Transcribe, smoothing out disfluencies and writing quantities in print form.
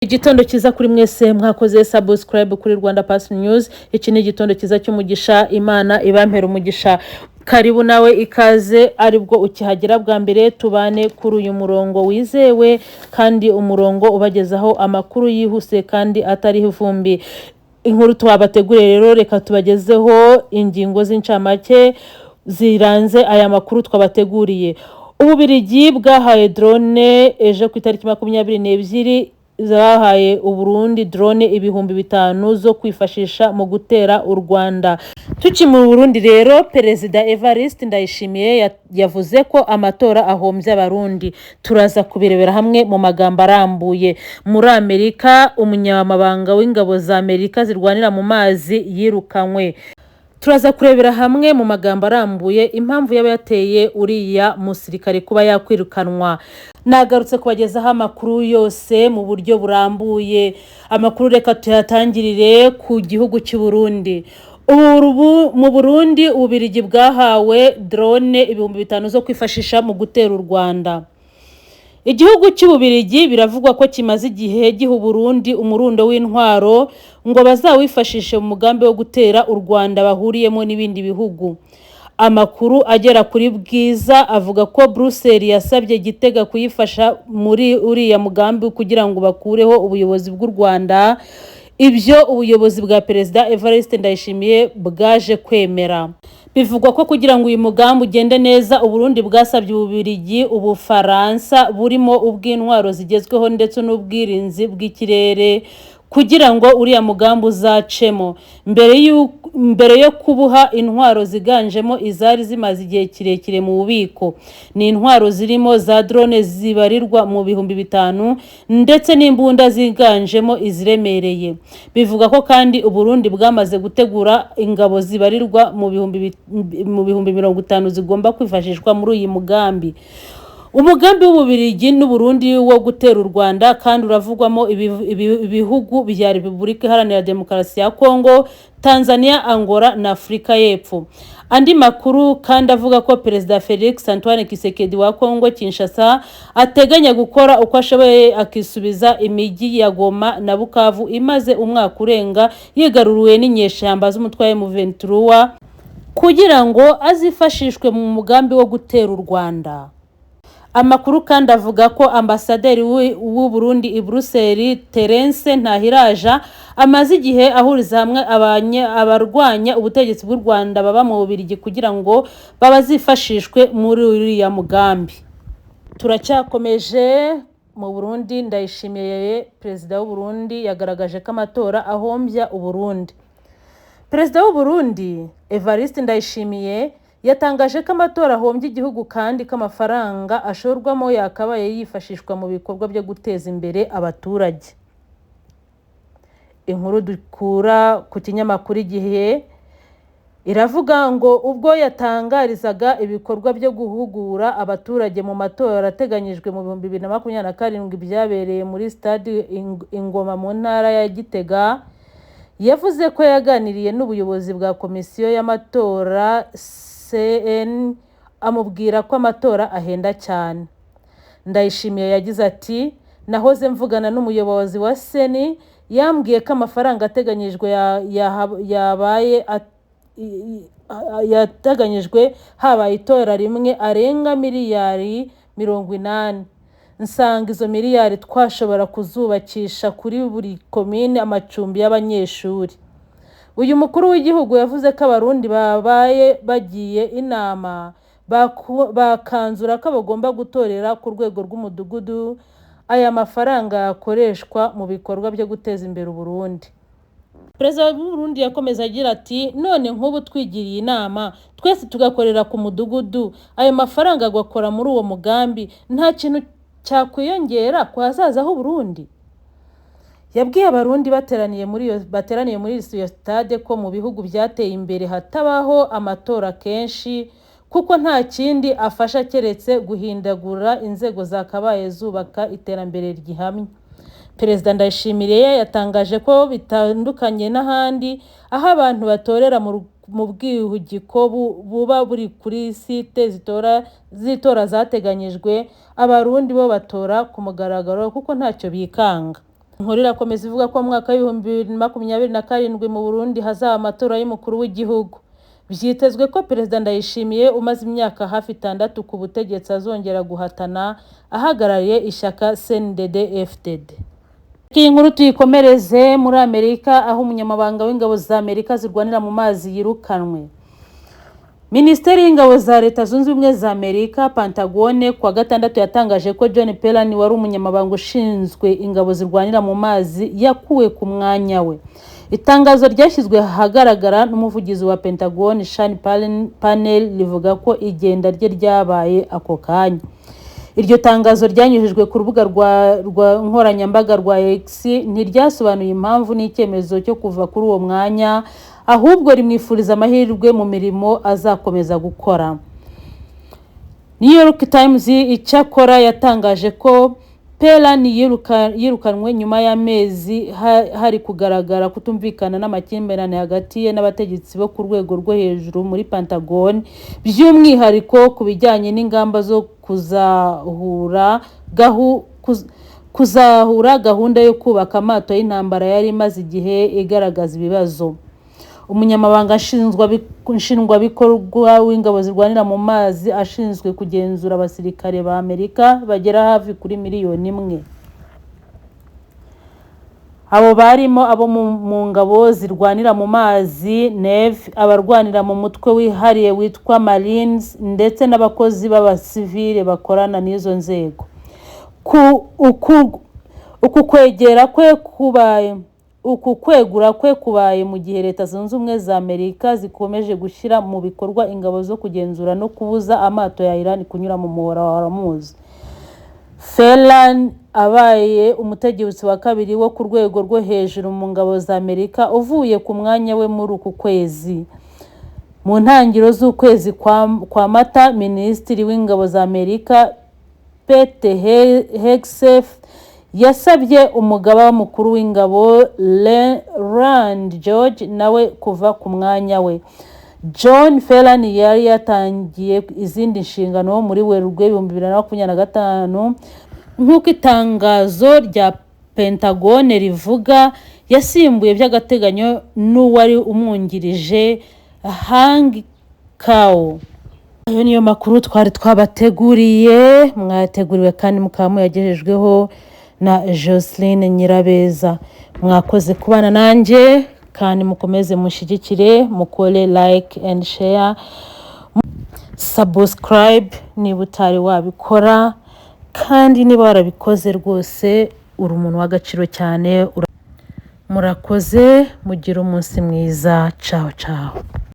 Igitondo kiza kuri mwese mwakoze subscribe kuri Rwanda Pass News. Iki ni igitondo kiza cy'umugisha, Imana ibampera umugisha. Karibu nawe ikaze aribwo ukihagera bwa mbere, tubane kuri uyu murongo wizewe kandi umurongo ubagezaho amakuru yihuse kandi atari ivumbi. Inkuru twabateguriye rero, reka tubagezeho ingingo z'incamake ziranze aya makuru twabateguriye. Ububiligi bwahaye drone ejo ku itariki 22 zahaye Uburundi drone ibihumbi 5 zo kwifashisha mu gutera u Rwanda. Tuki mu Burundi rero, Perezida Evariste Ndayishimiye yavuze ko amatora ahombye abarundi. Turaza kubirebera hamwe mu magambo arambuye. Muri Amerika, umunyamabanga w'ingabo za Amerika zirwanira mu mazi yirukanywe. Turaza kurebera hamwe mu magambo arambuye impamvu yabayateye uriya musirikare kuba yakwirukanwa. Nagarutse kubagezaho amakuru yose mu buryo burambuye. Amakuru reka tuyatangirire ku gihugu cy'u Burundi. Mu Burundi Ububiligi bwahawe drone ibihumbi 5 zo kwifashisha mu gutera u Rwanda. Igihugu cy'Ububiligi biravugwa ko kimaze igihe giha Burundi umurundo w'intwaro ngo bazawifashishe mu mugambi wo gutera u Rwanda bahuriyemo n'ibindi bihugu. Amakuru agera kuri Bwiza avuga ko Brussels yasabye Gitega kuyifasha muri uriya mugambi kugira ngo bakureho ubuyobozi bw'u Rwanda. Ibyo ubuyobozi bwa Perezida Evariste Ndayishimiye bwaje kwemera. Bivugwa ko kugira ngo uyu mugambi ugende neza, Uburundi bwasabye Ububiligi, Ubufaransa burimo ubw'intwaro zigezweho ndetse n'ubwirinzi bw'ikirere kugira ngo uriya mugambi uzacemo. Mbere yo kubuha intwaro ziganjemo izari zimaze igihe kirekire mu bubiko. Ni intwaro zirimo za drone zibarirwa mu bihumbi 5 ndetse n'imbunda ziganjemo iziremereye. Bivuga ko kandi Uburundi bwamaze gutegura ingabo zibarirwa mu bihumbi 50 zigomba kwifashishwa muri uyu mugambi. Umugambi w'Ububiligi n'Uburundi wo gutera u Rwanda kandi uravugwamo ibihugu bya Repubulika Iharanira Demokarasi ya Kongo, Tanzania, Angola na Afrika y'Epfo. Andi makuru kandi avuga ko Perezida Felix Antoine Tshisekedi wa Kongo Kinshasa ateganya gukora uko ashoboye akisubiza imijyi ya Goma na Bukavu imaze umwaka urenga yigaruruwe n'inyeshyamba z'umutwe wa M23 kugira ngo azifashishwe mu mugambi wo gutera u Rwanda. Amakuru kandi avuga ko ambasaderi w'u Burundi i Brussels Terence Ntahiraja amaze igihe ahuriza hamwe abarwanya ubutegetsi bw'u Rwanda baba mu Bubiligi kugira ngo babazifashishwe muri uriya mugambi. Turacyakomeje mu Burundi. Ndayishimiye Perezida w'u Burundi yagaragaje ko amatora ahombya u Burundi. Perezida w'u Burundi Evariste Ndayishimiye yatangaje ko amatora ahombye igihugu kandi ko amafaranga ashorwamo yakabaye yifashishwa mu bikorwa byo guteza imbere abaturage. Inkuru dukura ku kinyamakuru Igihe iravuga ngo ubwo yatangarizaga ibikorwa byo guhugura abaturage mu matora ateganyijwe mu 2027 byabereye muri stade Ingoma mu ntara ya Gitega, yavuze ko yaganiriye n'ubuyobozi bwa komisiyo y'amatora CN amubwira ko amatora ahenda cyane. Ndayishimiye yagize ati, nahoze mvugana n'umuyobozi wa CN yambwiye ko amafaranga ateganyijwe yateganyijwe habaye itora rimwe arenga miliyari 80. Nsanga izo miliyari twashobora kuzubakisha kuri buri komine amacumbi y'abanyeshuri. Uyu mukuru w'igihugu yavuze ko abarundi babaye bagiye inama bakanzura ko bagomba gutorera ku rwego rw'umudugudu aya mafaranga yakoreshwa mu bikorwa byo guteza imbere u Burundi. Perezida w'u Burundi yakomeza agira ati, none nk'ubu twigiriye inama twese tugakorera ku mudugudu, ayo mafaranga agakora muri uwo mugambi, nta kintu cyakwiyongera ku hazaza h'u Burundi. Yabwiye abarundi bateraniye muri iyo stade ko mu bihugu byateye imbere hatabaho amatora kenshi kuko nta kindi afasha keretse guhindagura inzego zakabaye zubaka iterambere gihamye. Perezida Ndayishimiye yatangaje ko bitandukanye n'ahandi aho abantu batorera mu bwihugiko buba buri kuri site zitora zateganyijwe, abarundi bo batora ku mugaragaro kuko ntacyo bikanga. Inkuru irakomeza ivuga ko mu mwaka w'2027 mu Burundi hazaba amatora y'umukuru w'igihugu. Vyitezwe ko Perezida Ndayishimiye umaze imyaka hafi 6 ku butegetsi azongera guhatana ahagarariye ishaka CNDD-FDD. Iyi nkuru tuyikomereze muri Amerika aho umunyamabanga w'ingabo za Amerika zirwanira mu mazi yirukanwe. Minisiteri y'ingabo za Leta Zunze Ubumwe za Amerika Pentagon kwa gatandatu yatangaje ko John Pelani wari umunyamabanga ushinzwe ingabo zirwanira mu mazi yakuwe ku mwanya we. Itangazo ryashyizwe ahagaragara n'umuvugizi wa Pentagon Sean Parnell rivuga ko igenda rye ryabaye ako kanya. Iryo tangazo ryanyujijwe ku rubuga rwa nkoranyambaga rwa X ntiryasobanuye impamvu n'icyemezo cyo kuva kuri uwo mwanya, ahubwo rimwifuriza amahirwe mu mirimo azakomeza gukora. New York Times icyakora yatangaje ko Pelani yirukanwe nyuma y'amezi hari kugaragara kutumvikana n'amakimbirane hagati ye n'abategetsi bo ku rwego rwo hejuru muri Pentagon, by'umwihariko ku bijyanye n'ingamba zo kuzahura gahunda yo kubaka amato y'intambara yari imaze igihe igaragaza ibibazo. Umunyamabanga nshingwabikorwa w'ingabo zirwanira mu mazi ashinzwe kugenzura abasirikare ba Amerika bagera hafi kuri 1 miliyoni. Abo barimo abo mu ngabo zirwanira mu mazi Navy, abarwanira mu mutwe wihariye witwa Marines ndetse n'abakozi b'abasivile bakorana n'izo nzego. Uku kwegura kwe kubaye mu gihe Leta Zunze Ubumwe za Amerika zikomeje gushyira mu bikorwa ingabo zo kugenzura no kubuza amato ya Iran kunyura mu muhora wa Hormuz. Pelani abaye umutegetsi wa kabiri wo ku rwego rwo hejuru mu ngabo za Amerika uvuye ku mwanya we muri uku kwezi. Mu ntangiriro z'ukwezi kwa Mata, Minisitiri w'ingabo za Amerika Pete Hegseth yasabye umugaba mukuru w'ingabo Rand George nawe kuva ku mwanya we. John Pelani yari yatangiye izindi nshingano muri Werurwe 2025 nk'uko itangazo rya Pentagon rivuga. Yasimbuye by'agateganyo n'uwari umwungirije Hang Kao. Ayo niyo makuru twari twabateguriye, mwateguriwe kandi mukamu yagejejweho na Jocelyn Nyirabeza. Mwakoze kubana nanjye kandi mukomeze mushigikire, mukole like and share, subscribe niba utari wabikora, kandi niba warabikoze rwose uri umuntu w'agaciro cyane. Murakoze, mugira umunsi mwiza. Ciao ciao.